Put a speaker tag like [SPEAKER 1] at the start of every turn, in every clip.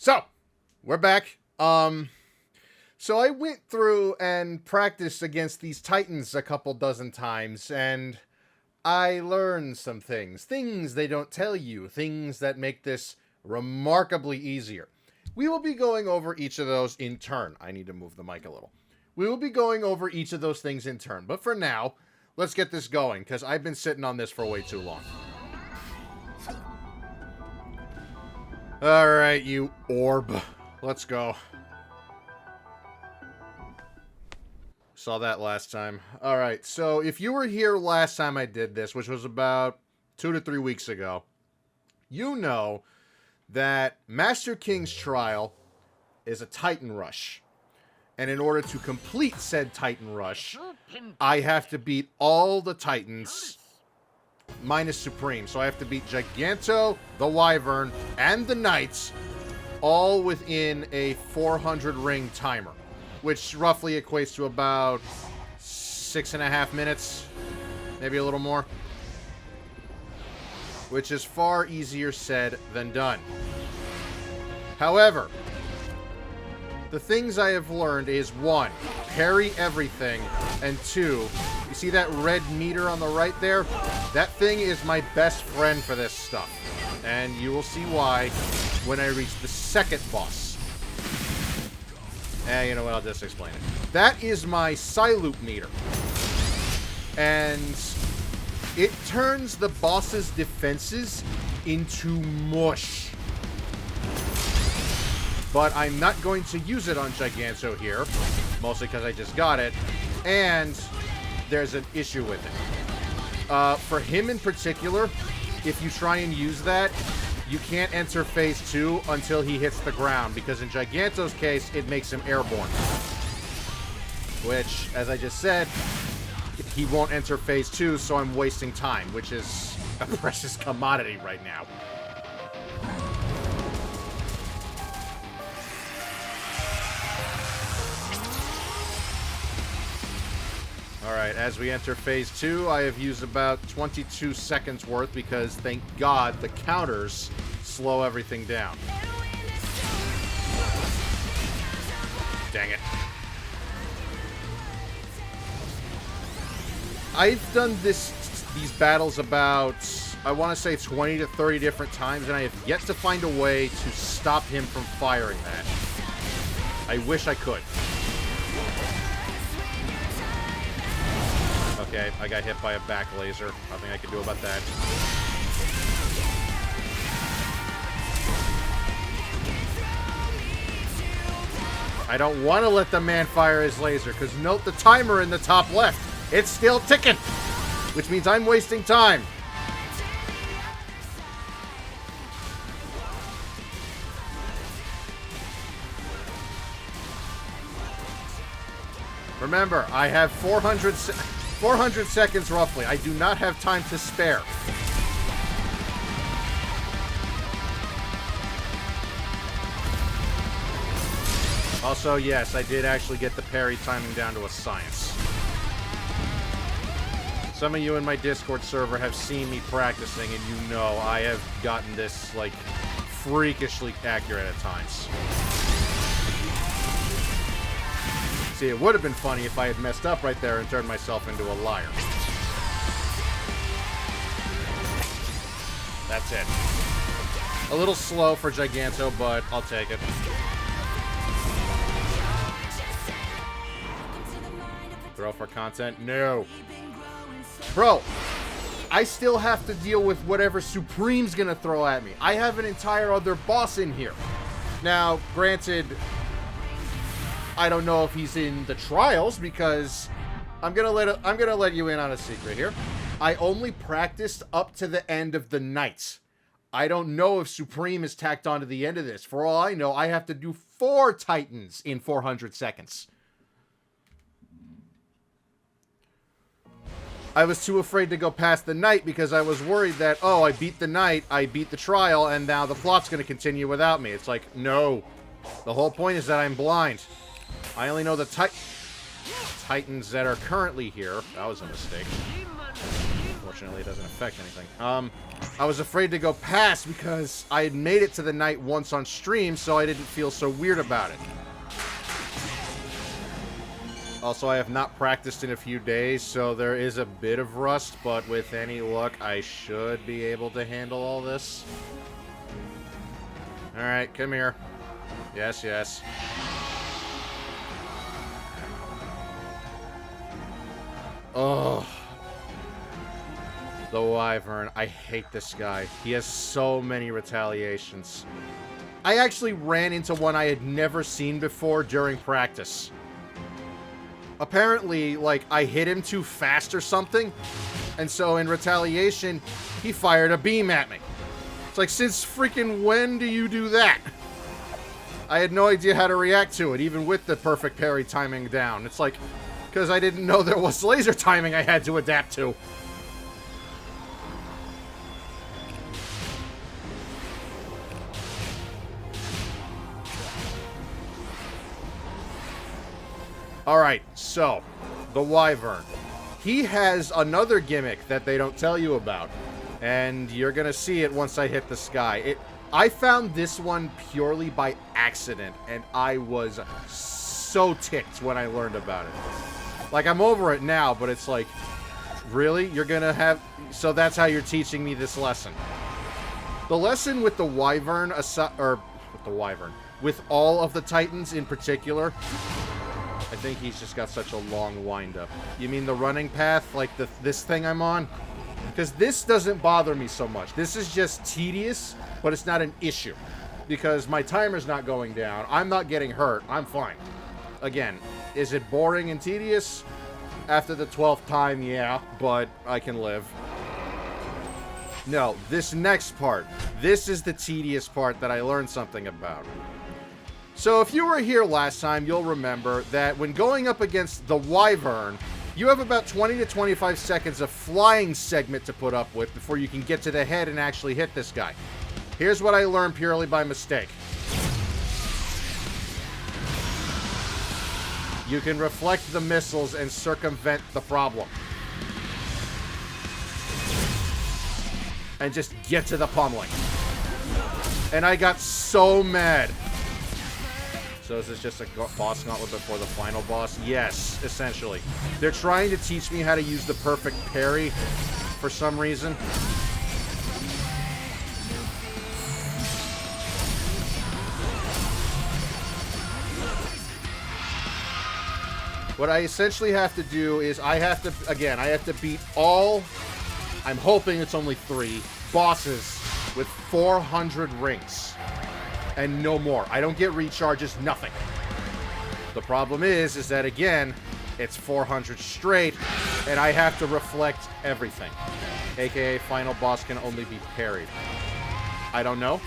[SPEAKER 1] So, we're back. So I went through and practiced against these titans a couple dozen times, and I learned some things. Things they don't tell you. Things that make this remarkably easier. We will be going over each of those in turn. I need to move the mic a little. We will be going over each of those things in turn. But for now, let's get this going, because I've been sitting on this for way too long. Alright, you orb. Let's go. Saw that last time. Alright, so if you were here last time I did this, which was about 2 to 3 weeks ago, you know that Master King's trial is a Titan Rush. And in order to complete said Titan Rush, I have to beat all the Titans minus Supreme. So I have to beat Giganto, the Wyvern, and the Knights all within a 400 ring timer, which roughly equates to about 6.5 minutes, maybe a little more, which is far easier said than done. However, the things I have learned is 1, parry everything, and 2, you see that red meter on the right there? That thing is my best friend for this stuff. And you will see why when I reach the second boss. You know what, I'll just explain it. That is my Psyloop meter. And it turns the boss's defenses into mush. But I'm not going to use it on Giganto here, mostly because I just got it, and there's an issue with it. For him in particular, if you try and use that, you can't enter phase 2 until he hits the ground, because in Giganto's case, it makes him airborne. Which, as I just said, he won't enter phase 2, so I'm wasting time, which is a precious commodity right now. Alright, as we enter phase 2, I have used about 22 seconds worth because, thank God, the counters slow everything down. Dang it. I've done these battles about, I want to say 20 to 30 different times, and I have yet to find a way to stop him from firing that. I wish I could. Okay, I got hit by a back laser. Nothing I can do about that. I don't want to let the man fire his laser, because note the timer in the top left. It's still ticking, which means I'm wasting time. Remember, I have 400 seconds roughly. I do not have time to spare. Also, yes, I did actually get the parry timing down to a science. Some of you in my Discord server have seen me practicing, and you know I have gotten this, like, freakishly accurate at times. See, it would have been funny if I had messed up right there and turned myself into a liar. That's it. A little slow for Giganto, but I'll take it. Throw for content? No. Bro, I still have to deal with whatever Supreme's gonna throw at me. I have an entire other boss in here. Now, granted, I don't know if he's in the trials, because I'm gonna let you in on a secret here. I only practiced up to the end of the Knights. I don't know if Supreme is tacked on to the end of this. For all I know, I have to do 4 Titans in 400 seconds. I was too afraid to go past the Knight because I was worried that, oh, I beat the Knight, I beat the trial, and now the plot's gonna continue without me. It's like, no. The whole point is that I'm blind. I only know the Titans that are currently here. That was a mistake. Fortunately, it doesn't affect anything. I was afraid to go past because I had made it to the night once on stream, so I didn't feel so weird about it. Also, I have not practiced in a few days, so there is a bit of rust, but with any luck, I should be able to handle all this. Alright, come here. Yes, yes. Oh. The Wyvern. I hate this guy. He has so many retaliations. I actually ran into one I had never seen before during practice. Apparently, like, I hit him too fast or something, and so in retaliation, he fired a beam at me. It's like, since freaking when do you do that? I had no idea how to react to it, even with the perfect parry timing down. It's like, because I didn't know there was laser timing I had to adapt to. Alright, so, the Wyvern. He has another gimmick that they don't tell you about. And you're gonna see it once I hit the sky. I found this one purely by accident, and I was so ticked when I learned about it. Like, I'm over it now, but it's like, really? You're gonna have... So that's how you're teaching me this lesson. The lesson with the Wyvern, with all of the Titans in particular... I think he's just got such a long wind-up. You mean the running path? Like this thing I'm on? Because this doesn't bother me so much. This is just tedious, but it's not an issue. Because my timer's not going down. I'm not getting hurt. I'm fine. Again, is it boring and tedious? After the 12th time, yeah, but I can live. No, this next part. This is the tedious part that I learned something about. So if you were here last time, you'll remember that when going up against the Wyvern, you have about 20 to 25 seconds of flying segment to put up with before you can get to the head and actually hit this guy. Here's what I learned purely by mistake. You can reflect the missiles and circumvent the problem. And just get to the pummeling. And I got so mad. So is this just a boss gauntlet before the final boss? Yes, essentially. They're trying to teach me how to use the perfect parry for some reason. What I essentially have to do is I have to beat all, I'm hoping it's only 3, bosses with 400 rings. And no more. I don't get recharges, nothing. The problem is that again, it's 400 straight, and I have to reflect everything. AKA final boss can only be parried. I don't know.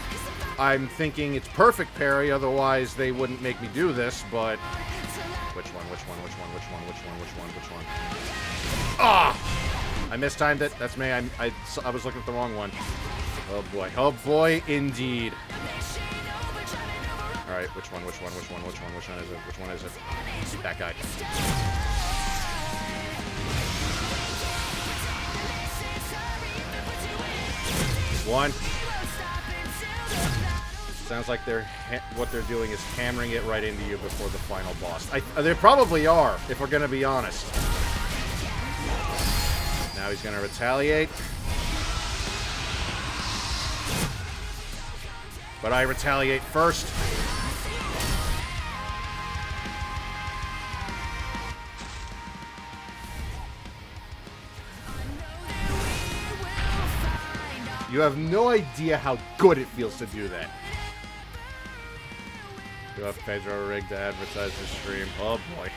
[SPEAKER 1] I'm thinking it's perfect parry, otherwise they wouldn't make me do this, but... Which one? Ah! I mistimed it. That's me. I was looking at the wrong one. Oh boy. Oh boy, indeed. Alright, which one is it? Which one is it? That guy. One. Sounds like what they're doing is hammering it right into you before the final boss. They probably are, if we're gonna be honest. Now he's gonna retaliate. But I retaliate first. You have no idea how good it feels to do that. You have Pedro rigged to advertise the stream. Oh boy.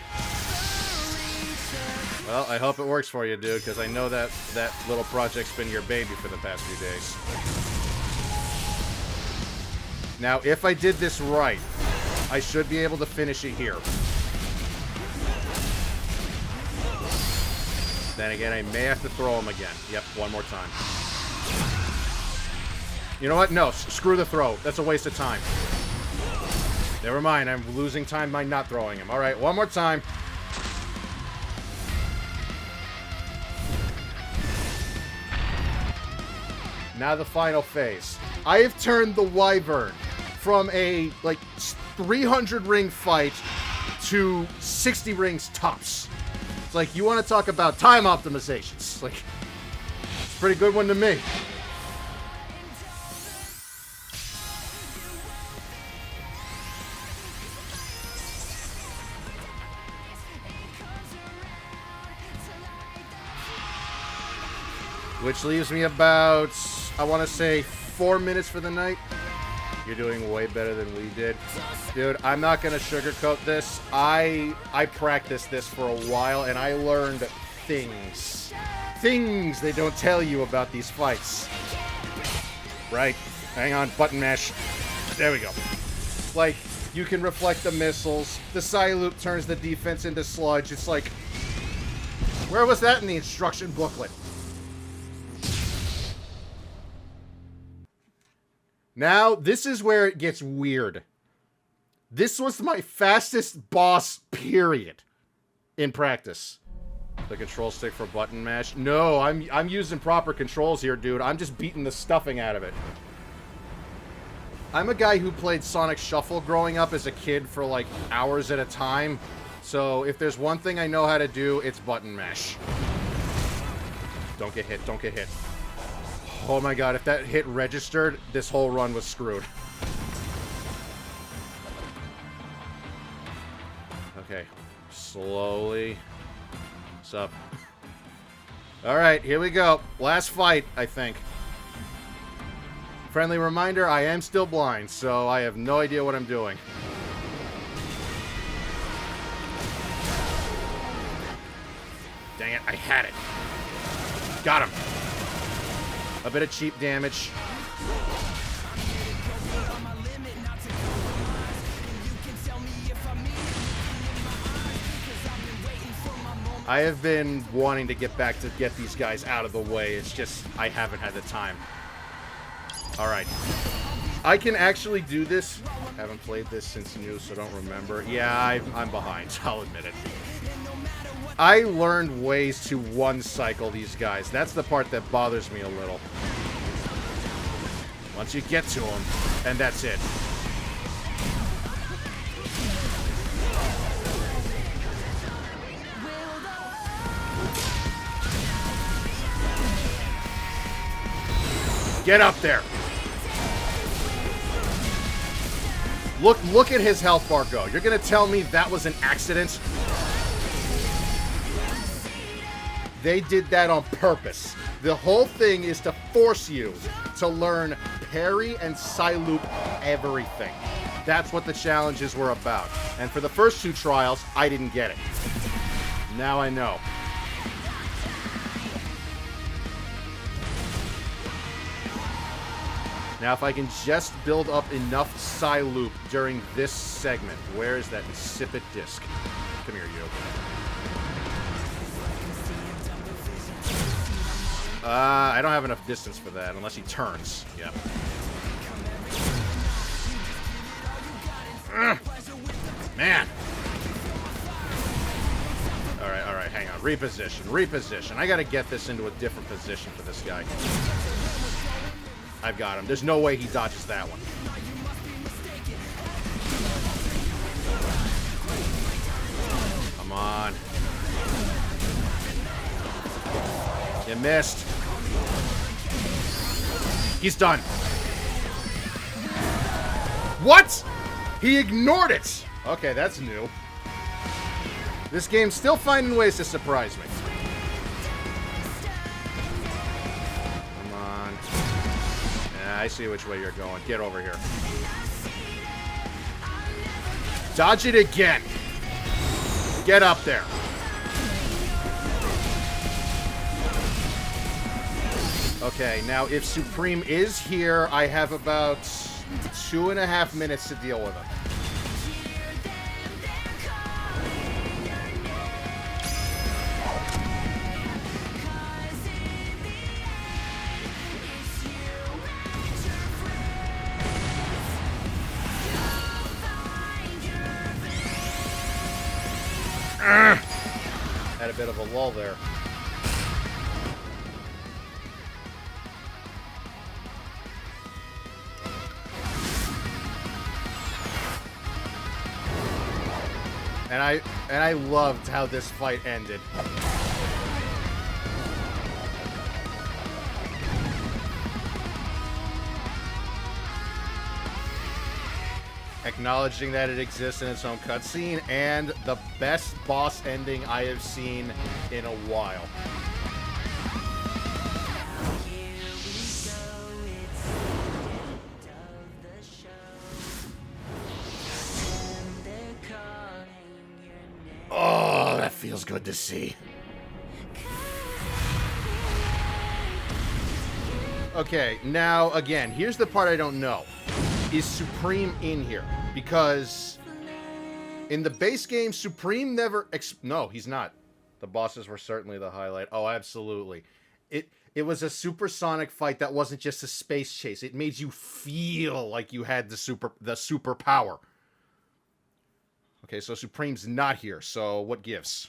[SPEAKER 1] Well, I hope it works for you, dude, because I know that little project's been your baby for the past few days. Now, if I did this right, I should be able to finish it here. Then again, I may have to throw him again. Yep, one more time. You know what? No, screw the throw. That's a waste of time. Never mind, I'm losing time by not throwing him. Alright, one more time. Now the final phase. I have turned the Wyvern from a, like, 300 ring fight to 60 rings tops. It's like, you want to talk about time optimizations. Like, it's a pretty good one to me. Which leaves me about, I want to say, 4 minutes for the night. You're doing way better than we did. Dude, I'm not going to sugarcoat this. I practiced this for a while, and I learned things. Things they don't tell you about these fights. Right. Hang on, button mash. There we go. Like, you can reflect the missiles. The Psy-Loop turns the defense into sludge. It's like, where was that in the instruction booklet? Now, this is where it gets weird. This was my fastest boss, period, in practice. The control stick for button mash? No, I'm using proper controls here, dude. I'm just beating the stuffing out of it. I'm a guy who played Sonic Shuffle growing up as a kid for, like, hours at a time. So, if there's one thing I know how to do, it's button mash. Don't get hit, don't get hit. Oh my god, if that hit registered, this whole run was screwed. Okay. Slowly. What's up? Alright, here we go. Last fight, I think. Friendly reminder, I am still blind, so I have no idea what I'm doing. Dang it, I had it. Got him. A bit of cheap damage. I have been wanting to get back to get these guys out of the way. It's just, I haven't had the time. Alright. I can actually do this. Haven't played this since new, so don't remember. Yeah, I'm behind. I'll admit it. I learned ways to one-cycle these guys. That's the part that bothers me a little. Once you get to them, and that's it. Get up there. Look at his health bar go. You're gonna tell me that was an accident? They did that on purpose. The whole thing is to force you to learn parry and Psy-Loop everything. That's what the challenges were about. And for the first 2 trials, I didn't get it. Now I know. Now, if I can just build up enough Psy-Loop during this segment. Where is that insipid disc? Come here, you. I don't have enough distance for that, unless he turns. Yep. Man. Alright, hang on. Reposition. I gotta get this into a different position for this guy. I've got him. There's no way he dodges that one. Come on. You missed. He's done. What? He ignored it. Okay, that's new. This game's still finding ways to surprise me. Come on. Yeah, I see which way you're going. Get over here. Dodge it again. Get up there. Okay, now if Supreme is here, I have about 2.5 minutes to deal with him. Had a bit of a lull there. And I loved how this fight ended. Acknowledging that it exists in its own cutscene, and the best boss ending I have seen in a while. Oh, that feels good to see. Okay, now, again, here's the part I don't know. Is Supreme in here? Because in the base game, Supreme never... No, he's not. The bosses were certainly the highlight. Oh, absolutely. It was a supersonic fight that wasn't just a space chase. It made you feel like you had the superpower. Okay, so Supreme's not here, so what gives?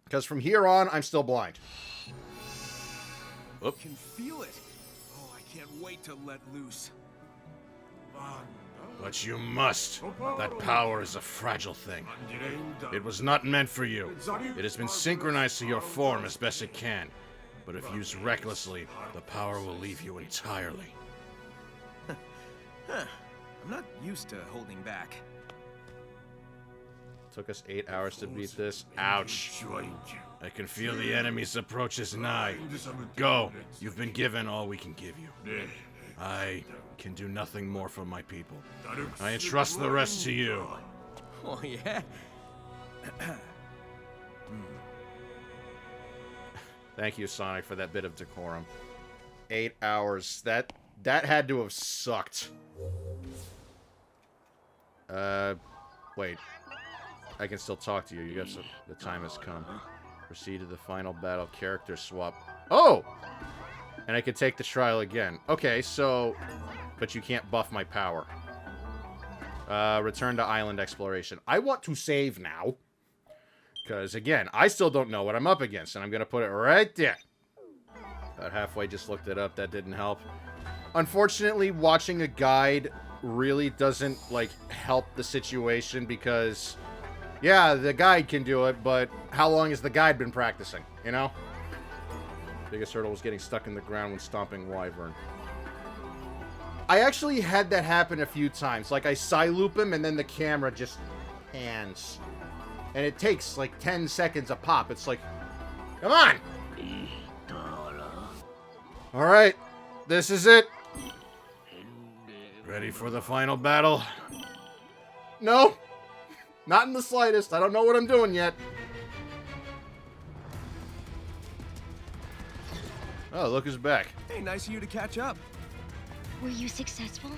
[SPEAKER 1] Because from here on, I'm still blind.
[SPEAKER 2] I can feel it. Oh, I can't wait to let loose.
[SPEAKER 1] But you must. That power is a fragile thing. It was not meant for you. It has been synchronized to your form as best it can. But if used recklessly, the power will leave you entirely.
[SPEAKER 2] Huh. I'm not used to holding back.
[SPEAKER 1] Took us 8 hours to beat this. Ouch. I can feel the enemy's approach is nigh. Go. You've been given all we can give you. I can do nothing more for my people. I entrust the rest to you.
[SPEAKER 2] Oh, yeah?
[SPEAKER 1] Thank you, Sonic, for that bit of decorum. 8 hours. That had to have sucked. Wait. I can still talk to you. You guys, the time has come. Proceed to the final battle. Character swap. Oh! And I can take the trial again. Okay, so... But you can't buff my power. Return to island exploration. I want to save now. Because, again, I still don't know what I'm up against. And I'm going to put it right there. About halfway, just looked it up. That didn't help. Unfortunately, watching a guide really doesn't, like, help the situation. Because, yeah, the guide can do it. But how long has the guide been practicing? You know? Biggest hurdle was getting stuck in the ground when stomping Wyvern. I actually had that happen a few times. Like, I side loop him, and then the camera just pans. And it takes, like, 10 seconds a pop. It's like, come on! Alright, this is it. Ready for the final battle? No! Not in the slightest. I don't know what I'm doing yet. Oh, look who's back.
[SPEAKER 2] Hey, nice of you to catch up.
[SPEAKER 3] Were you successful?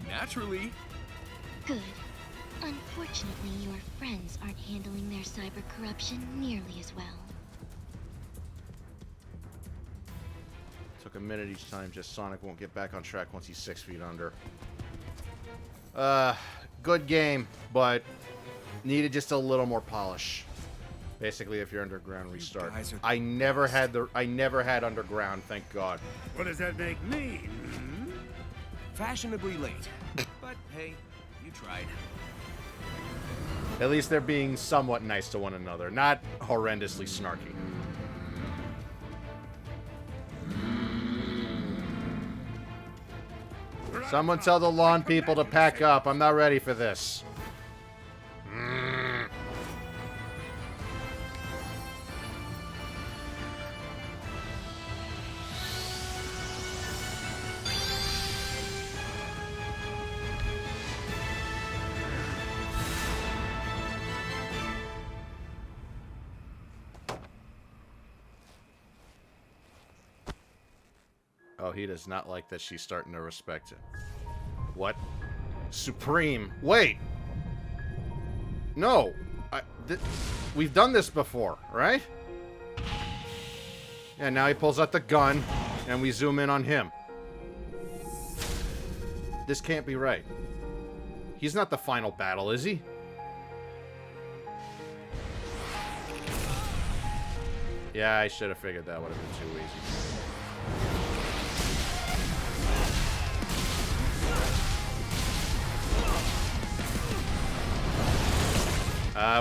[SPEAKER 2] Naturally.
[SPEAKER 3] Good. Unfortunately, your friends aren't handling their cyber corruption nearly as well.
[SPEAKER 1] Took a minute each time, just Sonic won't get back on track once he's 6 feet under. Good game, but needed just a little more polish. Basically, if you're underground, restart. I never had underground, thank God.
[SPEAKER 4] What does that make me? Hmm?
[SPEAKER 2] Fashionably late. But hey, you tried.
[SPEAKER 1] At least they're being somewhat nice to one another, not horrendously snarky. Someone tell the lawn people to pack up. I'm not ready for this. Oh, he does not like that she's starting to respect him. What? Supreme. Wait! No! We've done this before, right? Yeah, now he pulls out the gun, and we zoom in on him. This can't be right. He's not the final battle, is he? Yeah, I should have figured that would have been too easy.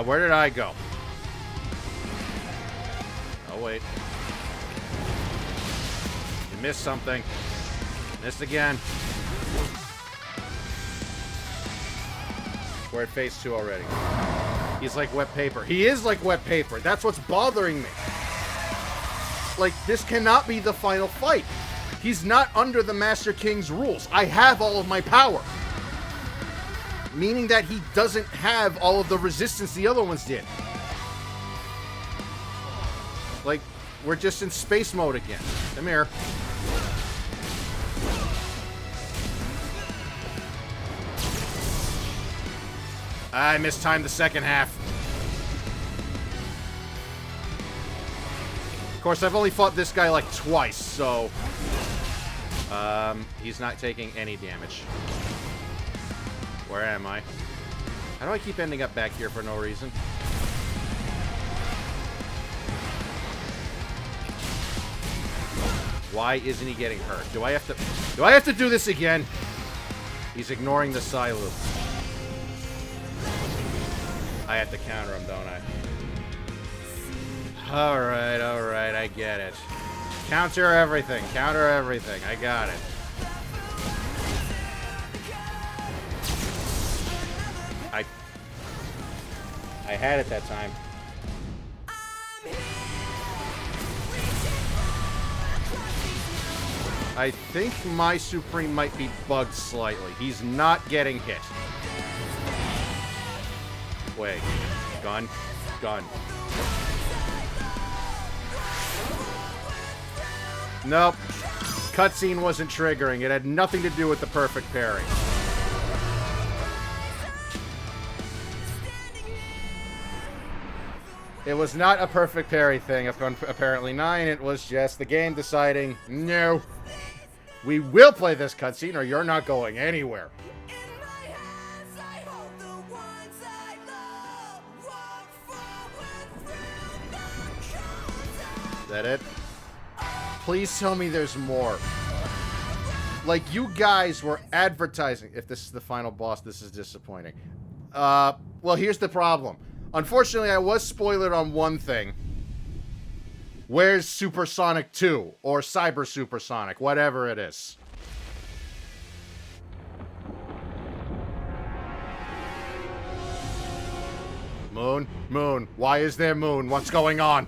[SPEAKER 1] Where did I go? Oh, wait. You missed something. Missed again. We're at phase 2 already. He's like wet paper. He is like wet paper. That's what's bothering me. Like, this cannot be the final fight. He's not under the Master King's rules. I have all of my power. Meaning that he doesn't have all of the resistance the other ones did. Like, we're just in space mode again. Come here. I mistimed the second half. Of course, I've only fought this guy like twice, so... he's not taking any damage. Where am I? How do I keep ending up back here for no reason? Why isn't he getting hurt? Do I have to do this again? He's ignoring the psi loop. I have to counter him, don't I? Alright, I get it. Counter everything, I got it. I had it that time. I think my Supreme might be bugged slightly. He's not getting hit. Wait. Gun. Nope. Cutscene wasn't triggering. It had nothing to do with the perfect parry. It was not a perfect parry thing, apparently 9. It was just the game deciding, no, we will play this cutscene or you're not going anywhere. Is that it? Please tell me there's more. Like, you guys were advertising. If this is the final boss, this is disappointing. Well, here's the problem. Unfortunately, I was spoiled on one thing. Where's Supersonic 2? Or Cyber Supersonic, whatever it is. Moon. Why is there Moon? What's going on?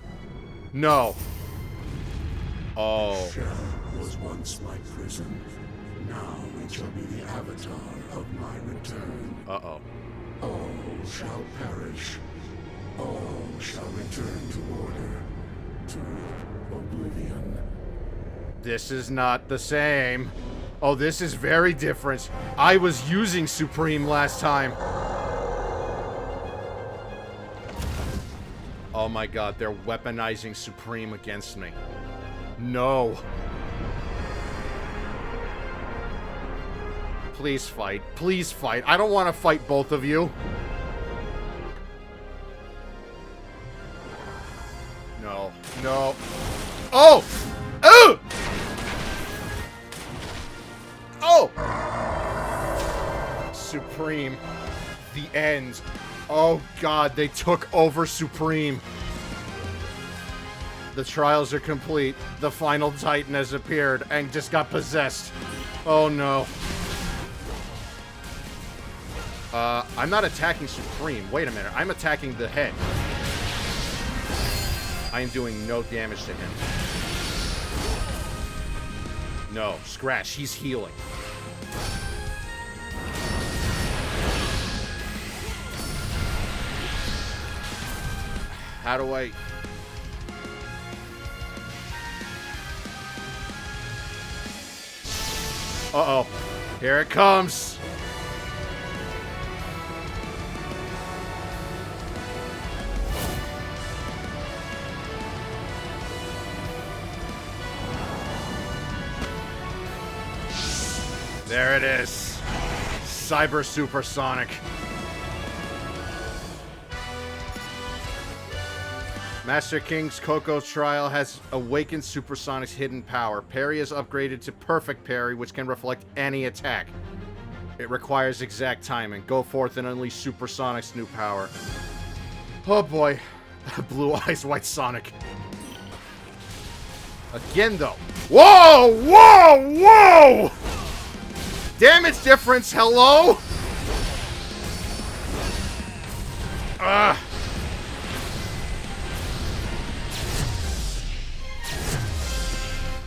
[SPEAKER 1] No. Oh.
[SPEAKER 5] Shell was once my prison. Now it shall be the avatar of my return.
[SPEAKER 1] Uh-oh.
[SPEAKER 5] All shall perish. All shall return to order. To oblivion.
[SPEAKER 1] This is not the same. Oh, this is very different. I was using Supreme last time. Oh my god, they're weaponizing Supreme against me. No. Please fight. Please fight. I don't want to fight both of you. No. Oh! Oh! Oh! Supreme. The end. Oh god, they took over Supreme. The trials are complete. The final Titan has appeared and just got possessed. Oh no. I'm not attacking Supreme. Wait a minute. I'm attacking the head. I am doing no damage to him. No, scratch. He's healing. How do I... Uh-oh. Here it comes. There it is. Cyber Supersonic. Master King's Coco trial has awakened Supersonic's hidden power. Parry is upgraded to perfect parry, which can reflect any attack. It requires exact timing. Go forth and unleash Supersonic's new power. Oh boy. Blue eyes, white Sonic. Again, though. Whoa! Whoa! Whoa! Damage difference, hello?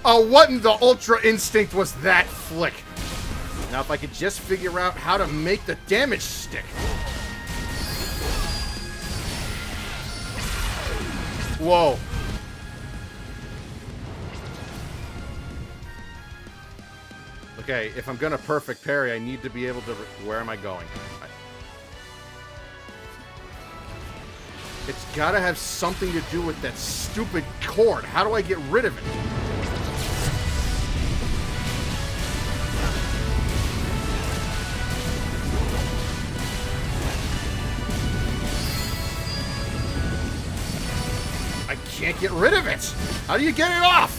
[SPEAKER 1] Oh, what in the Ultra Instinct was that flick? Now, if I could just figure out how to make the damage stick. Whoa. Okay, if I'm gonna perfect parry, I need to be able to... Where am I going? It's gotta have something to do with that stupid cord. How do I get rid of it? I can't get rid of it. How do you get it off?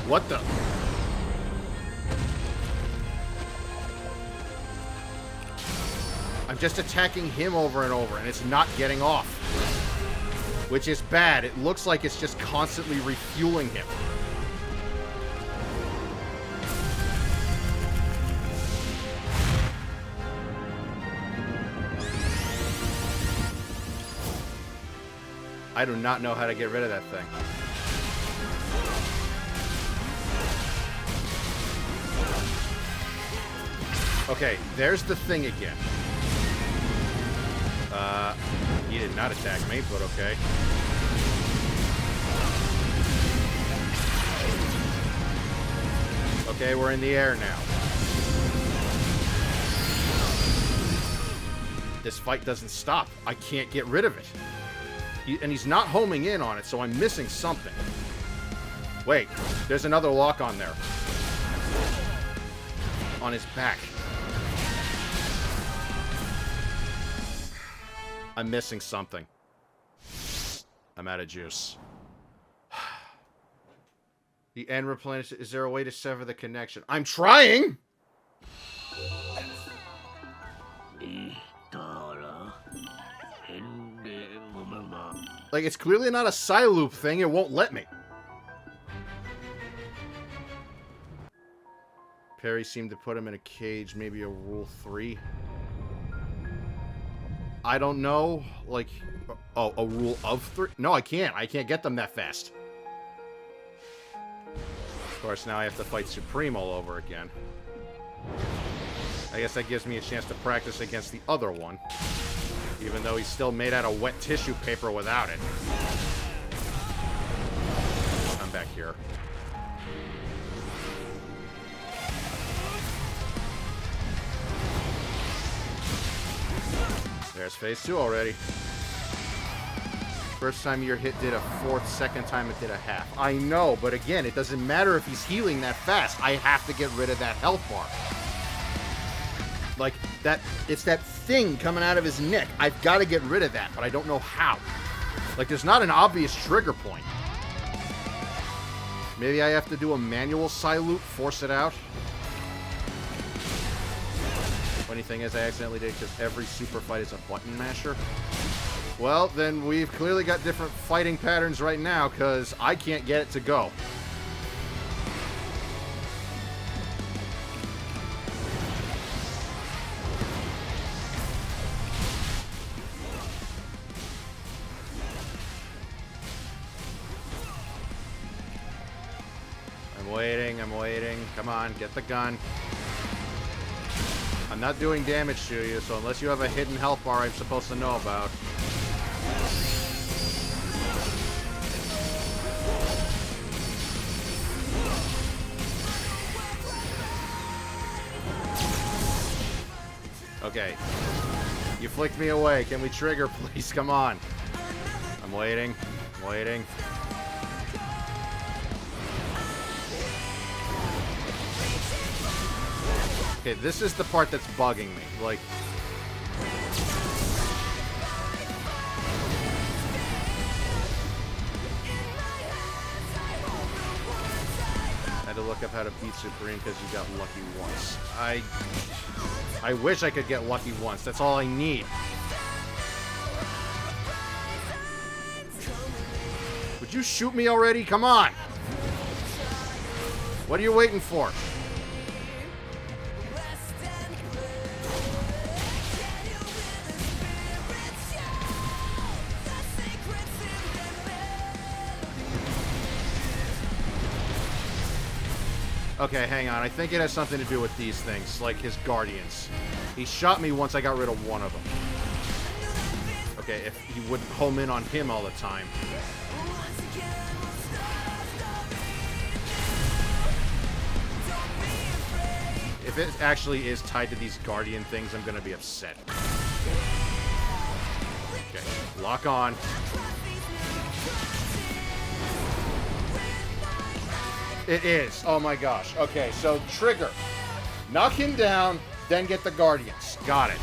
[SPEAKER 1] What the? I'm just attacking him over and over, and it's not getting off. Which is bad. It looks like it's just constantly refueling him. I do not know how to get rid of that thing. Okay, there's the thing again. He did not attack me, but okay. Okay, we're in the air now. This fight doesn't stop. I can't get rid of it. And he's not homing in on it, so I'm missing something. Wait, there's another lock on there. On his back. I'm missing something. I'm out of juice. The end replenished. Is there a way to sever the connection? I'm trying! Like, it's clearly not a Psyloop thing. It won't let me. Perry seemed to put him in a cage. Maybe a Rule 3. I don't know. Like, oh, a Rule of 3? No, I can't. I can't get them that fast. Of course, now I have to fight Supreme all over again. I guess that gives me a chance to practice against the other one. Even though he's still made out of wet tissue paper without it. I'm back here. There's phase 2 already. First time your hit did a fourth, second time it did a half. I know, but again, it doesn't matter if he's healing that fast. I have to get rid of that health bar. Like, it's that thing coming out of his neck. I've got to get rid of that, but I don't know how. Like, there's not an obvious trigger point. Maybe I have to do a manual Psyloop, force it out. Funny thing is, I accidentally did because every super fight is a button masher. Well, then we've clearly got different fighting patterns right now because I can't get it to go. I'm waiting. Come on, get the gun. I'm not doing damage to you, so unless you have a hidden health bar I'm supposed to know about. Okay. You flicked me away. Can we trigger, please? Come on. I'm waiting. I'm waiting. Okay, this is the part that's bugging me. Like... I had to look up how to beat Supreme because you got lucky once. I wish I could get lucky once. That's all I need. Would you shoot me already? Come on! What are you waiting for? Okay, hang on. I think it has something to do with these things, like his guardians. He shot me once I got rid of one of them. Okay, if he wouldn't home in on him all the time. If it actually is tied to these guardian things, I'm gonna be upset. Okay, lock on. It is. Oh my gosh. Okay, so trigger. Knock him down, then get the guardians. Got it.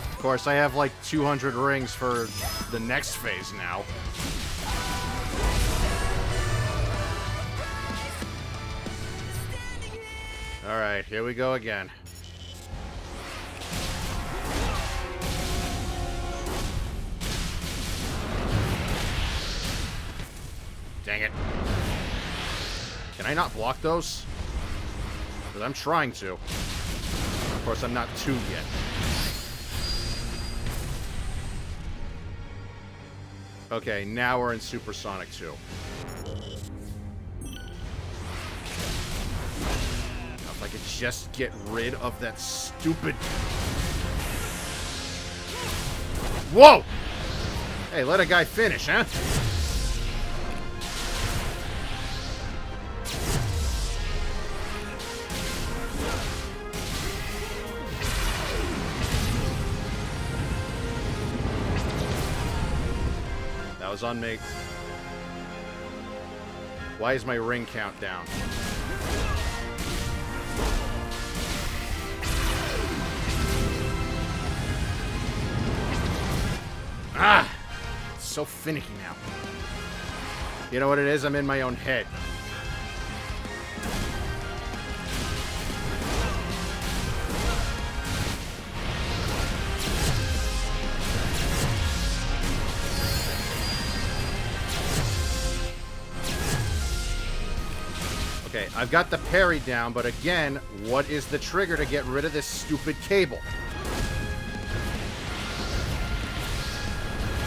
[SPEAKER 1] Of course, I have like 200 rings for the next phase now. Alright, here we go again. Dang it. Can I not block those? Because I'm trying to. Of course, I'm not 2 yet. Okay, now we're in Supersonic 2. If I could just get rid of that stupid... Whoa! Hey, let a guy finish, huh? That was on me. Why is my ring count down? Ah! It's so finicky now. You know what it is? I'm in my own head. Okay, I've got the parry down, but again, what is the trigger to get rid of this stupid cable?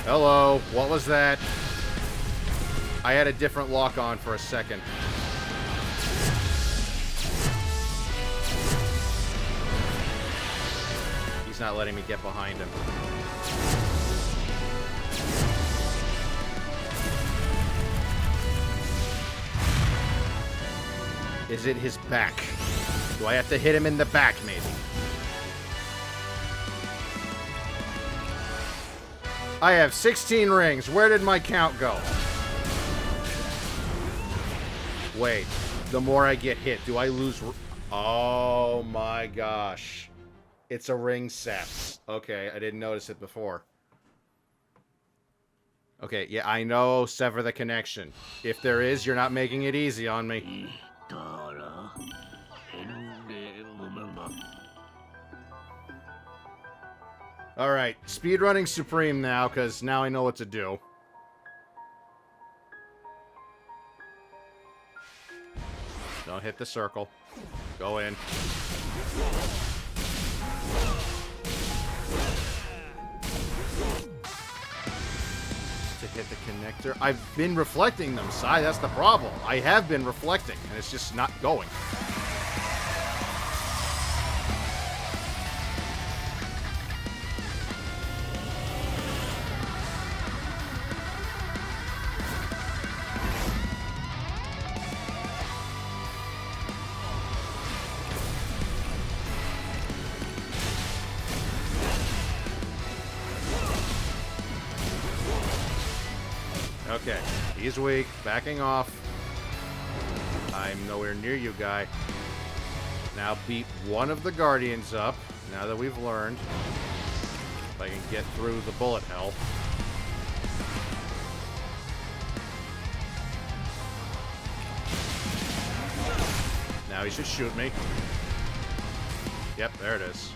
[SPEAKER 1] Hello, what was that? I had a different lock on for a second. He's not letting me get behind him. Is it his back? Do I have to hit him in the back, maybe? I have 16 rings. Where did my count go? Wait. The more I get hit, do I lose... Oh my gosh. It's a ring set. Okay, I didn't notice it before. Okay, yeah, I know sever the connection. If there is, you're not making it easy on me. Alright, speedrunning Supreme now, because now I know what to do. Don't hit the circle. Go in. To hit the connector. I've been reflecting them, Sai. That's the problem. I have been reflecting, and it's just not going. Okay, he's weak, backing off. I'm nowhere near you, guy. Now beat one of the Guardians up, now that we've learned. If I can get through the bullet hell. Now he should shoot me. Yep, there it is.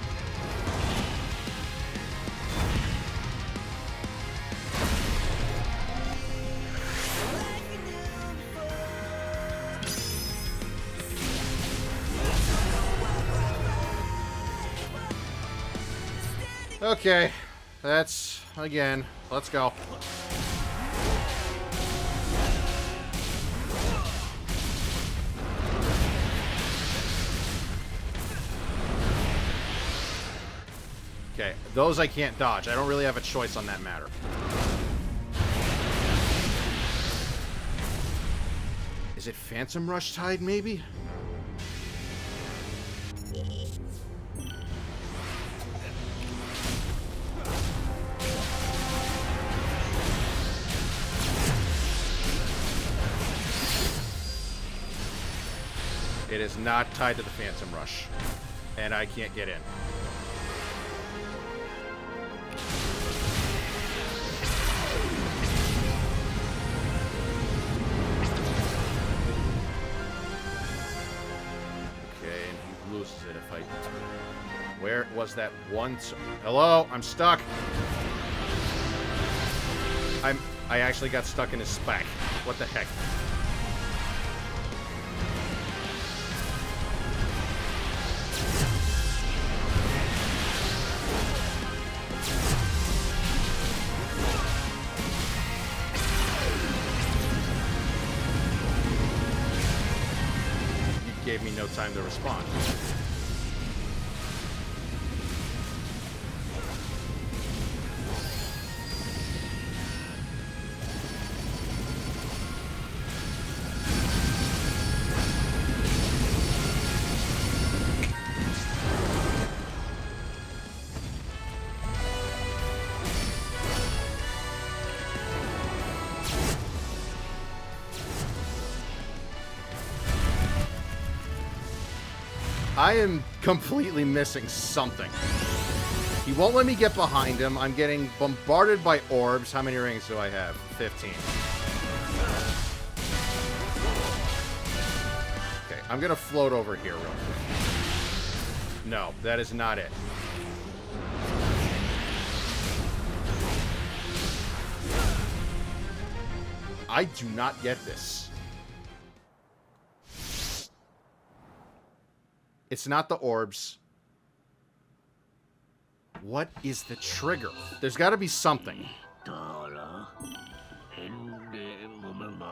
[SPEAKER 1] Okay, that's, again, let's go. Okay, those I can't dodge. I don't really have a choice on that matter. Is it Phantom Rush Tide, maybe? It is not tied to the Phantom Rush. And I can't get in. Okay, and he loses it if I... Where was that one... Hello? I'm stuck. I actually got stuck in his spec. What the heck? Gave me no time to respond. I am completely missing something. He won't let me get behind him. I'm getting bombarded by orbs. How many rings do I have? 15. Okay, I'm gonna float over here real quick. No, that is not it. I do not get this. It's not the orbs. What is the trigger? There's got to be something.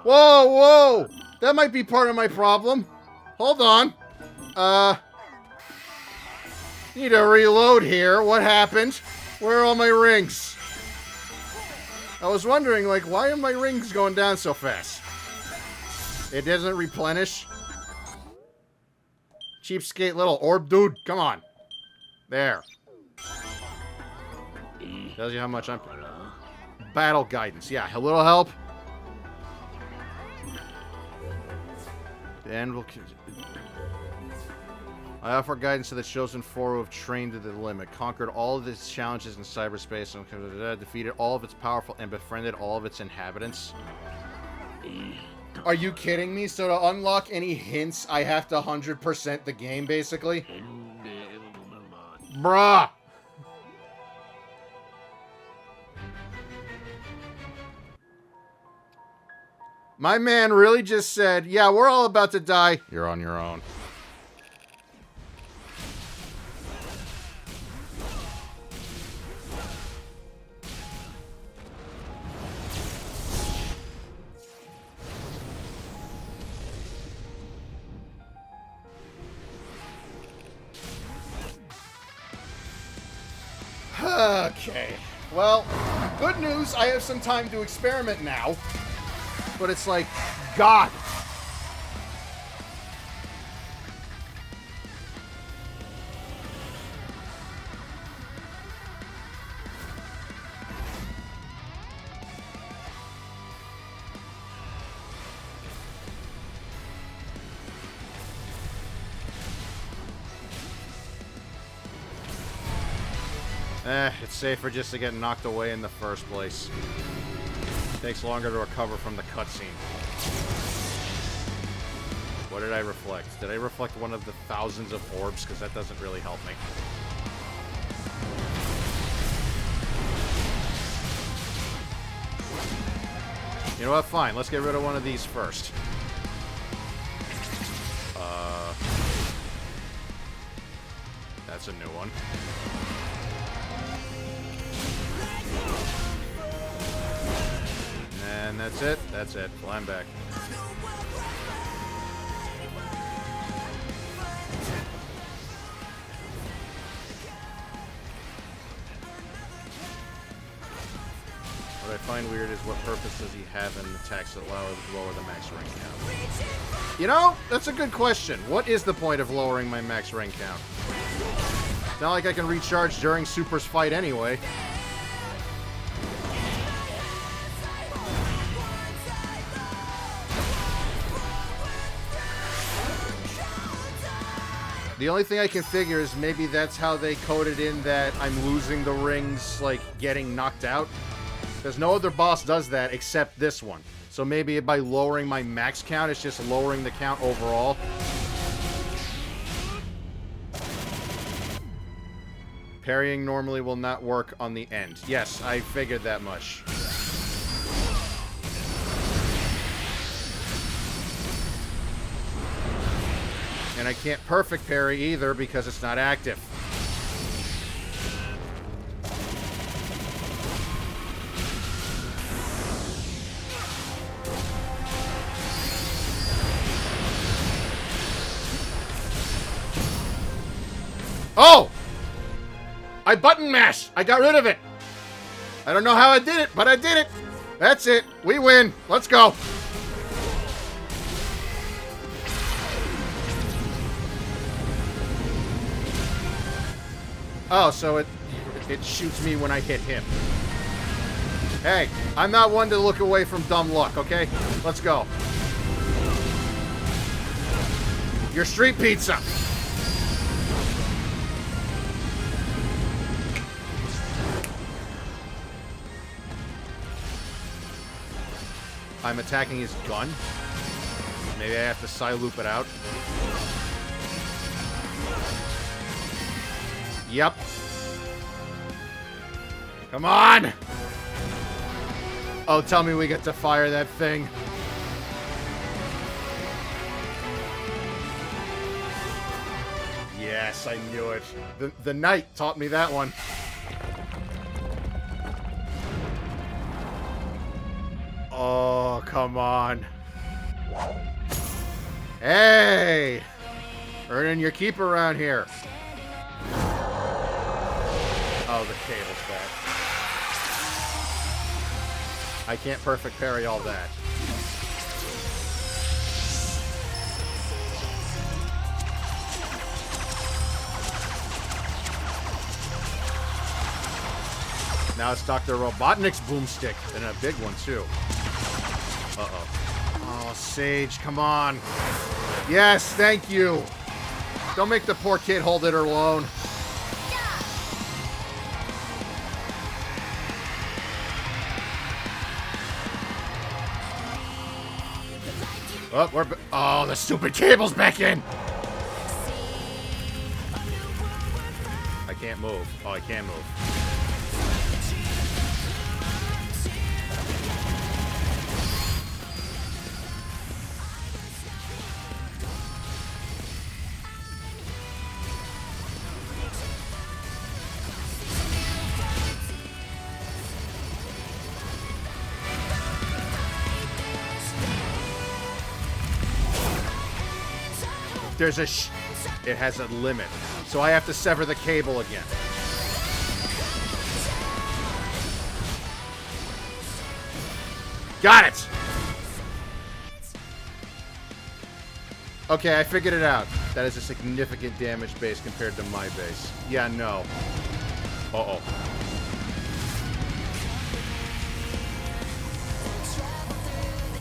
[SPEAKER 1] Whoa, whoa! That might be part of my problem. Hold on. Need to reload here. What happened? Where are all my rings? I was wondering, like, why are my rings going down so fast? It doesn't replenish. Cheapskate little orb dude. Come on. There. Tells you how much I'm... Battle guidance. Yeah, a little help. And we'll... I offer guidance to the chosen four who have trained to the limit, conquered all of its challenges in cyberspace, and defeated all of its powerful and befriended all of its inhabitants. Are you kidding me? So to unlock any hints, I have to 100% the game, basically? Bruh! My man really just said, yeah, we're all about to die. You're on your own. Okay. Well, good news, I have some time to experiment now. But it's like, God. It's safer just to get knocked away in the first place. Takes longer to recover from the cutscene. What did I reflect? Did I reflect one of the thousands of orbs? Because that doesn't really help me. You know what? Fine. Let's get rid of one of these first. That's a new one. And that's it. That's it. Climb back. What I find weird is what purpose does he have in attacks that lower the max rank count? You know, that's a good question. What is the point of lowering my max rank count? It's not like I can recharge during Super's fight anyway. The only thing I can figure is maybe that's how they coded in that I'm losing the rings, like, getting knocked out. Because no other boss does that except this one. So maybe by lowering my max count, it's just lowering the count overall. Parrying normally will not work on the end. Yes, I figured that much. And I can't perfect parry either because it's not active. Oh! I button mashed! I got rid of it! I don't know how I did it, but I did it! That's it. We win. Let's go. Oh, so it shoots me when I hit him. Hey, I'm not one to look away from dumb luck, okay? Let's go. Your street pizza. I'm attacking his gun. Maybe I have to side loop it out. Yep. Come on! Oh, tell me we get to fire that thing. Yes, I knew it. The knight taught me that one. Oh, come on. Hey! Earning your keep around here. Oh, the cable's back. I can't perfect parry all that. Now it's Dr. Robotnik's boomstick, and a big one, too. Uh-oh. Oh, Sage, come on. Yes, thank you. Don't make the poor kid hold it alone. Oh, oh, the stupid cable's back in. I can't move. Oh, I can move. There's a it has a limit. So I have to sever the cable again. Got it! Okay, I figured it out. That is a significant damage base compared to my base. Yeah, no. Uh-oh.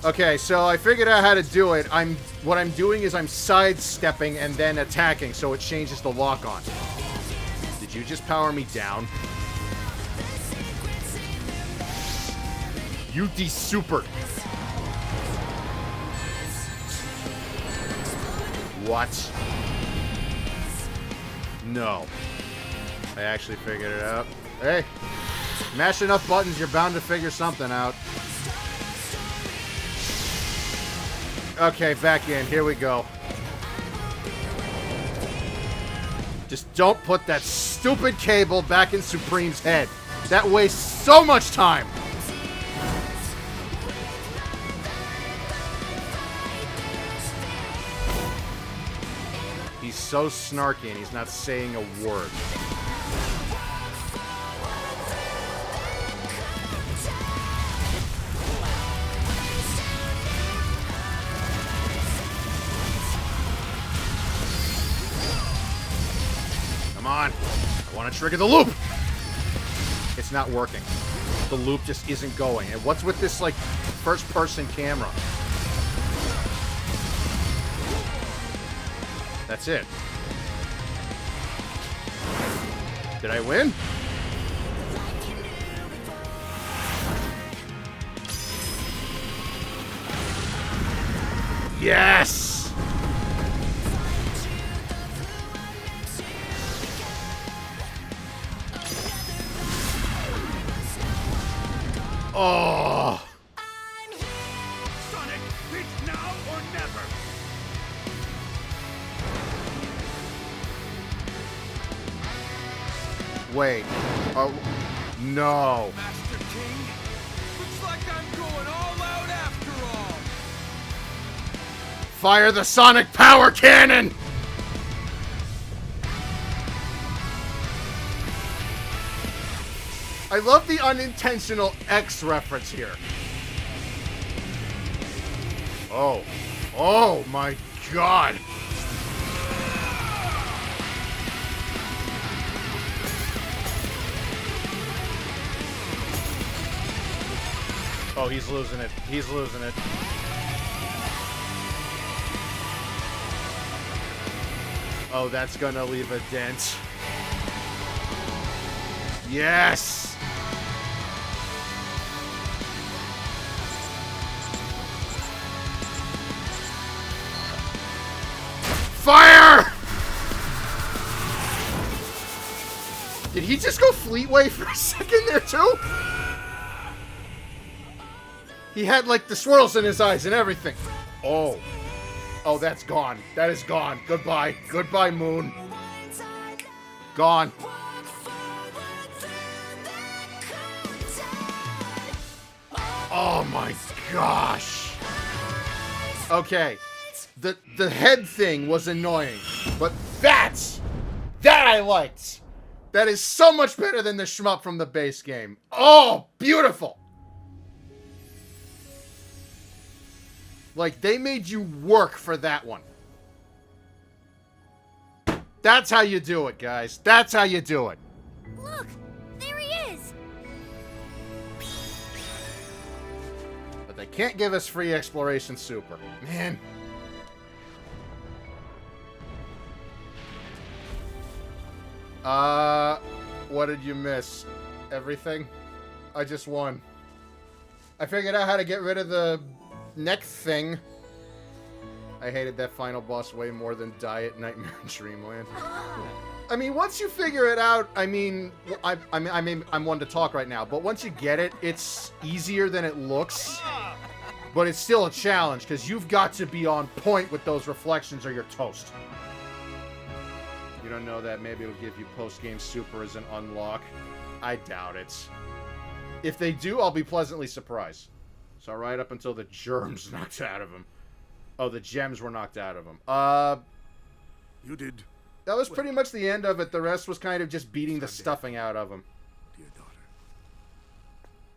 [SPEAKER 1] Okay, so I figured out how to do it. What I'm doing is I'm sidestepping and then attacking, so it changes the lock-on. Did you just power me down? You de-supered. What? No. I actually figured it out. Hey, mash enough buttons, you're bound to figure something out. Okay, back in. Here we go. Just don't put that stupid cable back in Supreme's head. That wastes so much time. He's so snarky and he's not saying a word. Come on. I want to trigger the loop. It's not working. The loop just isn't going. And what's with this, like, first-person camera? That's it. Did I win? Yes! Oh!
[SPEAKER 4] Sonic, it's now or never.
[SPEAKER 1] Wait. Oh, no.
[SPEAKER 2] Master King, looks like I'm going all out after all.
[SPEAKER 1] Fire the sonic power cannon! I love the unintentional X reference here. Oh. Oh my god. Oh, he's losing it. He's losing it. Oh, that's gonna leave a dent. Yes! Fire! Did he just go Fleetway for a second there, too? He had, like, the swirls in his eyes and everything. Oh. Oh, that's gone. That is gone. Goodbye. Goodbye, Moon. Gone. Oh, my gosh. Okay. The head thing was annoying. But that I liked. That is so much better than the shmup from the base game. Oh, beautiful. Like, they made you work for that one. That's how you do it, guys. That's how you do it.
[SPEAKER 3] Look! There he is!
[SPEAKER 1] But they can't give us free exploration super. Man. What did you miss? Everything? I just won. I figured out how to get rid of the neck thing. I hated that final boss way more than Diet Nightmare in Dreamland. I mean, once you figure it out, I mean, I'm one to talk right now, but once you get it, it's easier than it looks. But it's still a challenge, because you've got to be on point with those reflections or you're toast. You don't know that. Maybe it'll give you post-game super as an unlock. I doubt it. If they do, I'll be pleasantly surprised. So right up until the germs knocked out of him. Oh, the gems were knocked out of him.
[SPEAKER 4] You did,
[SPEAKER 1] That was pretty much the end of it. The rest was kind of just beating the stuffing out of him.
[SPEAKER 4] dear daughter.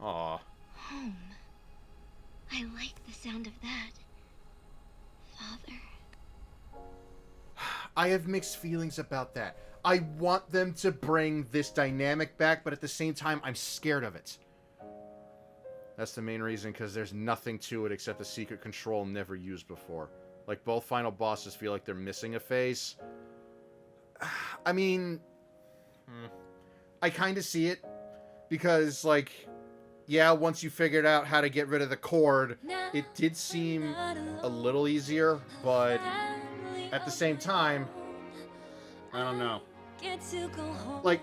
[SPEAKER 1] Aw.
[SPEAKER 3] Home. I like the sound of that. Father.
[SPEAKER 1] I have mixed feelings about that. I want them to bring this dynamic back, but at the same time, I'm scared of it. That's the main reason, because there's nothing to it except the secret control never used before. Like, both final bosses feel like they're missing a phase. I mean, I kind of see it. Because, like, yeah, once you figured out how to get rid of the cord, it did seem a little easier, but at the same time, I don't know.
[SPEAKER 6] Get to go home.
[SPEAKER 1] Like,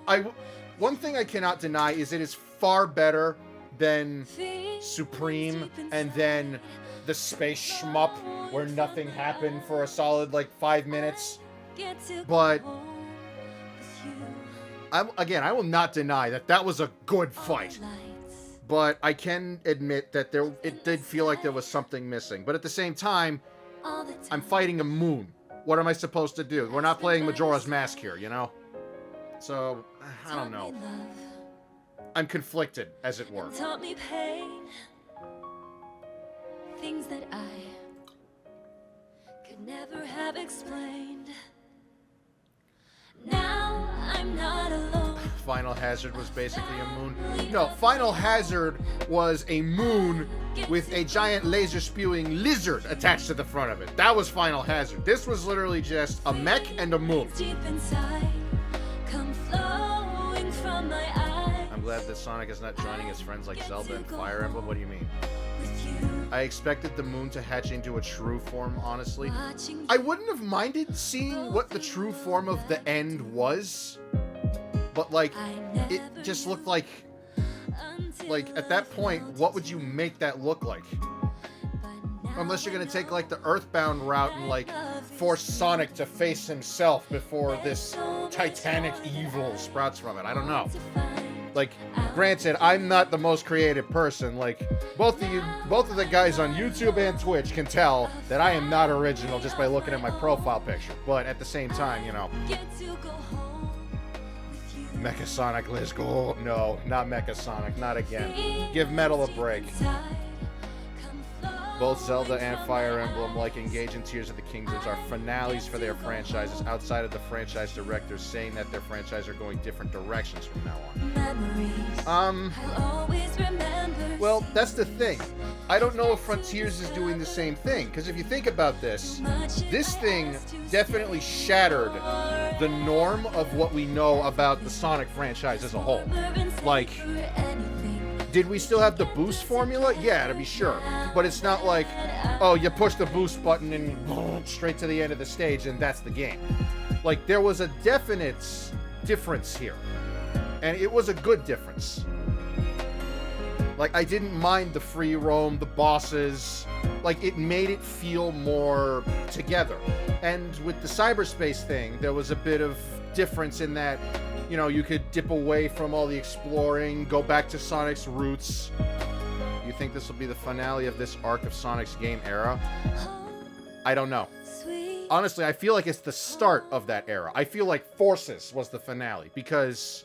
[SPEAKER 1] one thing I cannot deny is it is far better than Supreme and then the space shmup where nothing happened for a solid, like, 5 minutes. But I will not deny that that was a good fight. But I can admit that it did feel like there was something missing. But at the same time, I'm fighting a moon. What am I supposed to do? We're not playing Majora's Mask here, you know? So, I don't know. I'm conflicted, as it were.
[SPEAKER 6] Taught me pain. Things that I could never have explained. Now I'm not alone.
[SPEAKER 1] Final Hazard was basically a moon. No, Final Hazard was a moon with a giant laser-spewing lizard attached to the front of it. That was Final Hazard. This was literally just a mech and a moon.
[SPEAKER 6] Deep inside, come flowing from my eyes.
[SPEAKER 1] I'm glad that Sonic is not joining his friends like Zelda and Fire Emblem. What do you mean?
[SPEAKER 6] With you,
[SPEAKER 1] I expected the moon to hatch into a true form, honestly. I wouldn't have minded seeing what the true form of the end was. But, like, it just looked like at that point, what would you make that look like? Unless you're gonna take, like, the Earthbound route and, like, force Sonic to face himself before this titanic evil sprouts from it. I don't know. Like, granted, I'm not the most creative person. Like, both of the guys on YouTube and Twitch can tell that I am not original just by looking at my profile picture. But at the same time, you know,
[SPEAKER 6] get to go home with you.
[SPEAKER 1] Mecha Sonic, let's go. No, not Mecha Sonic, not again. Give Metal a break. Both Zelda and Fire Emblem, like Engage in Tears of the Kingdoms, are finales for their franchises outside of the franchise directors saying that their franchise are going different directions from now on.
[SPEAKER 6] Memories I'll always remember.
[SPEAKER 1] Well, that's the thing. I don't know if Frontiers is doing the same thing, because if you think about this thing definitely shattered the norm of what we know about the Sonic franchise as a whole. Like, did we still have the boost formula? Yeah, to be sure. But it's not like, oh, you push the boost button and straight to the end of the stage and that's the game. Like, there was a definite difference here. And it was a good difference. Like, I didn't mind the free roam, the bosses. Like, it made it feel more together. And with the cyberspace thing, there was a bit of difference in that, you know, you could dip away from all the exploring, go back to Sonic's roots. You think this will be the finale of this arc of Sonic's game era? I don't know. Honestly, I feel like it's the start of that era. I feel like Forces was the finale, because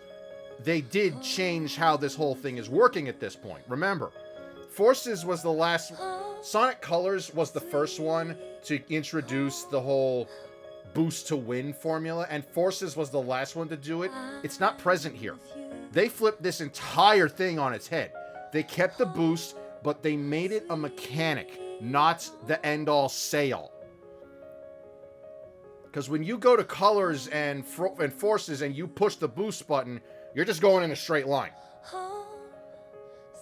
[SPEAKER 1] they did change how this whole thing is working at this point. Remember, Forces was the last... Sonic Colors was the first one to introduce the whole boost to win formula, and Forces was the last one to do it. It's not present here. They flipped this entire thing on its head. They kept the boost, but they made it a mechanic, not the end-all say-all. Because when you go to Colors and Forces and you push the boost button, you're just going in a straight line.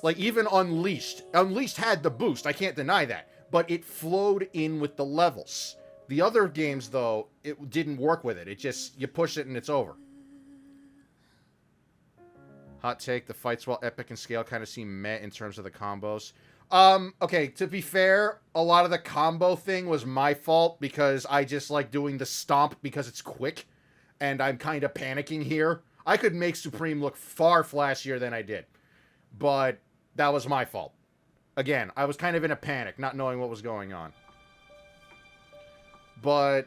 [SPEAKER 1] Like, even Unleashed. Unleashed had the boost, I can't deny that. But it flowed in with the levels. The other games, though, it didn't work with it. It just, you push it and it's over. Hot take, the fights, while epic in scale, kind of seem meh in terms of the combos. Okay, to be fair, a lot of the combo thing was my fault because I just like doing the stomp because it's quick. And I'm kind of panicking here. I could make Supreme look far flashier than I did. But that was my fault. Again, I was kind of in a panic, not knowing what was going on. But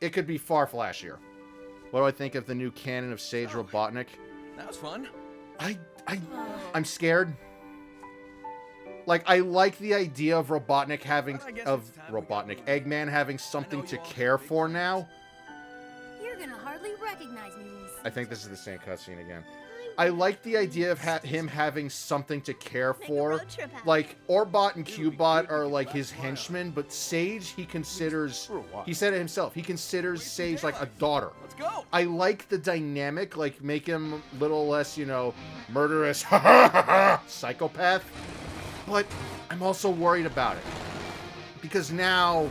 [SPEAKER 1] it could be far flashier. What do I think of the new canon of Sage Robotnik?
[SPEAKER 2] That was fun.
[SPEAKER 1] I'm scared. Like, I like the idea of Robotnik having... Eggman having something to care for now.
[SPEAKER 7] You're gonna hardly recognize me when you see
[SPEAKER 1] I think this is the same cutscene again. I like the idea of him having something to care for. Like, Orbot and Cubot are like his henchmen, but Sage, he considers... He said it himself. He considers Sage like a daughter.
[SPEAKER 2] Let's go.
[SPEAKER 1] I like the dynamic, like, make him a little less, you know, murderous psychopath. But I'm also worried about it. Because now...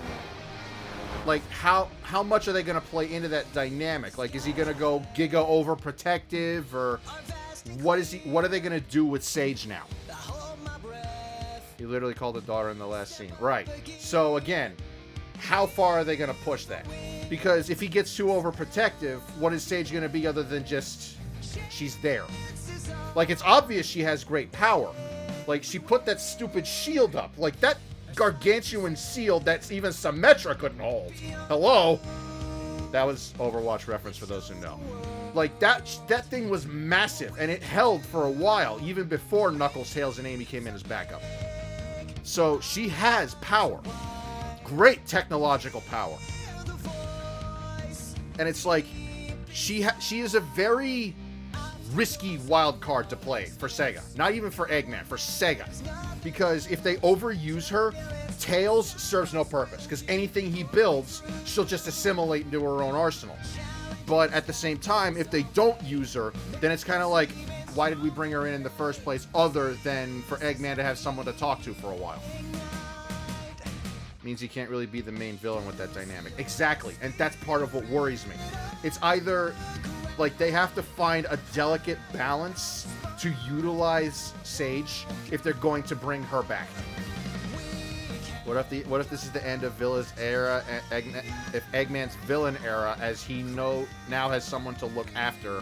[SPEAKER 1] Like, how much are they going to play into that dynamic? Like, is he going to go Giga overprotective, or what are they going to do with Sage now? He literally called the daughter in the last scene. Right. So, again, how far are they going to push that? Because if he gets too overprotective, what is Sage going to be other than just, she's there? Like, it's obvious she has great power. Like, she put that stupid shield up. Like, that gargantuan shield that even Symmetra couldn't hold. Hello? That was Overwatch reference for those who know. Like, that thing was massive, and it held for a while, even before Knuckles, Tails, and Amy came in as backup. So, she has power. Great technological power. And it's like, she is a very risky wild card to play for Sega. Not even for Eggman, for Sega. Because if they overuse her, Tails serves no purpose. Because anything he builds, she'll just assimilate into her own arsenal. But at the same time, if they don't use her, then it's kind of like, why did we bring her in the first place other than for Eggman to have someone to talk to for a while? Means he can't really be the main villain with that dynamic. Exactly. And that's part of what worries me. It's either like they have to find a delicate balance to utilize Sage if they're going to bring her back. What if this is the end of Villa's era? If Eggman's villain era, as he now has someone to look after,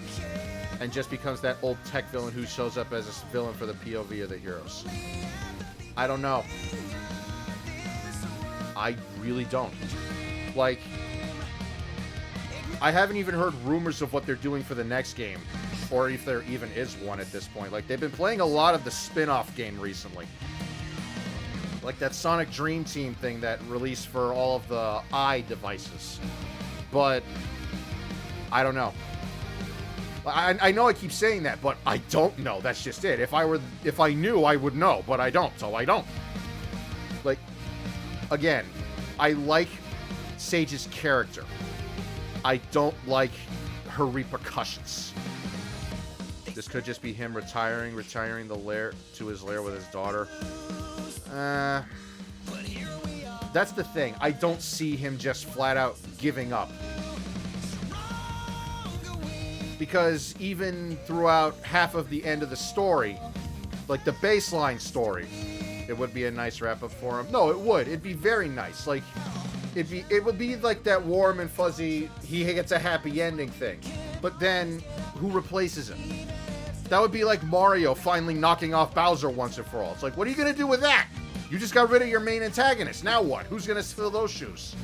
[SPEAKER 1] and just becomes that old tech villain who shows up as a villain for the POV of the heroes. I don't know. I really don't. Like, I haven't even heard rumors of what they're doing for the next game, or if there even is one at this point. Like, they've been playing a lot of the spin-off game recently. Like that Sonic Dream Team thing that released for all of the devices. But, I don't know. I know I keep saying that, but I don't know. That's just it. If I knew, I would know, but I don't, so I don't. Like, again, I like Sage's character. I don't like her repercussions. This could just be him retiring the lair to his lair with his daughter. That's the thing. I don't see him just flat out giving up. Because even throughout half of the end of the story, like the baseline story, it would be a nice wrap-up for him. No, it would. It'd be very nice. Like, it would be like that warm and fuzzy, he gets a happy ending thing. But then, who replaces him? That would be like Mario finally knocking off Bowser once and for all. It's like, what are you going to do with that? You just got rid of your main antagonist. Now what? Who's going to fill those shoes?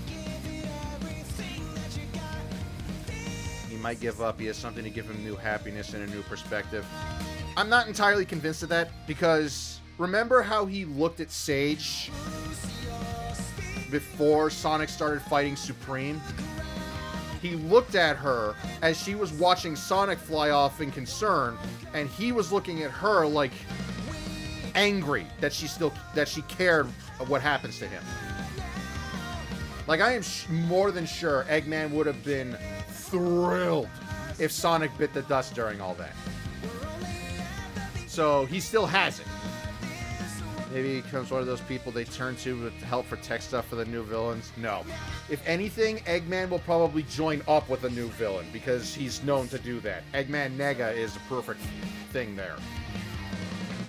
[SPEAKER 1] He might give up. He has something to give him new happiness and a new perspective. I'm not entirely convinced of that, because remember how he looked at Sage before Sonic started fighting Supreme? He looked at her as she was watching Sonic fly off in concern, and he was looking at her like angry that she cared of what happens to him. Like, I am more than sure Eggman would have been thrilled if Sonic bit the dust during all that. So he still has it. Maybe he becomes one of those people they turn to help for tech stuff for the new villains. No. If anything, Eggman will probably join up with a new villain, because he's known to do that. Eggman Nega is a perfect thing there.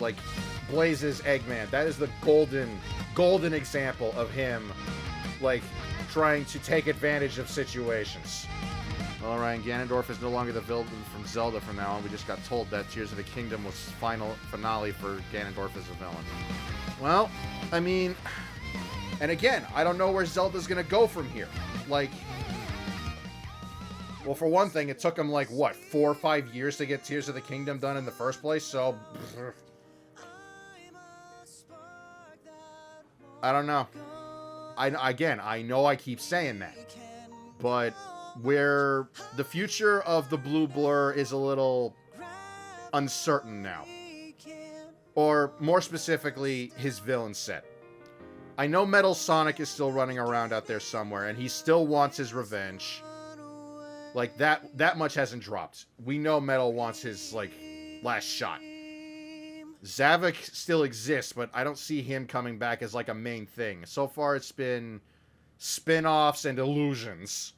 [SPEAKER 1] Like, Blaze's Eggman. That is the golden example of him, like, trying to take advantage of situations. Well, Ryan, Ganondorf is no longer the villain from Zelda from now on. We just got told that Tears of the Kingdom was finale for Ganondorf as a villain. Well, I mean, and again, I don't know where Zelda's gonna go from here. Like, well, for one thing, it took him, like, what, 4 or 5 years to get Tears of the Kingdom done in the first place, so I don't know. I know I keep saying that, but where the future of the Blue Blur is a little uncertain now. Or, more specifically, his villain set. I know Metal Sonic is still running around out there somewhere, and he still wants his revenge. Like, that much hasn't dropped. We know Metal wants his, like, last shot. Zavok still exists, but I don't see him coming back as, like, a main thing. So far, it's been spin-offs and illusions.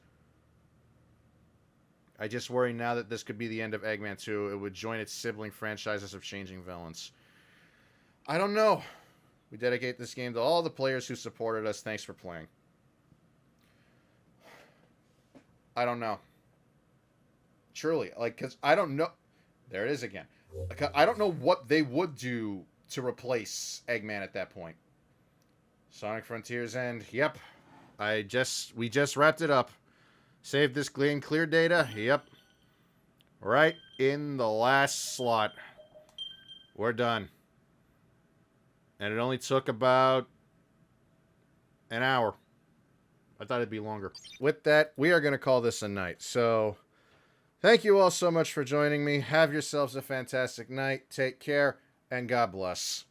[SPEAKER 1] I just worry now that this could be the end of Eggman 2. It would join its sibling franchises of changing villains. I don't know. We dedicate this game to all the players who supported us. Thanks for playing. I don't know. Truly. Like, because I don't know. There it is again. Like, I don't know what they would do to replace Eggman at that point. Sonic Frontiers End. Yep. We just wrapped it up. Save this clear data. Yep. Right in the last slot. We're done. And it only took about an hour. I thought it'd be longer. With that, we are going to call this a night. So, thank you all so much for joining me. Have yourselves a fantastic night. Take care, and God bless.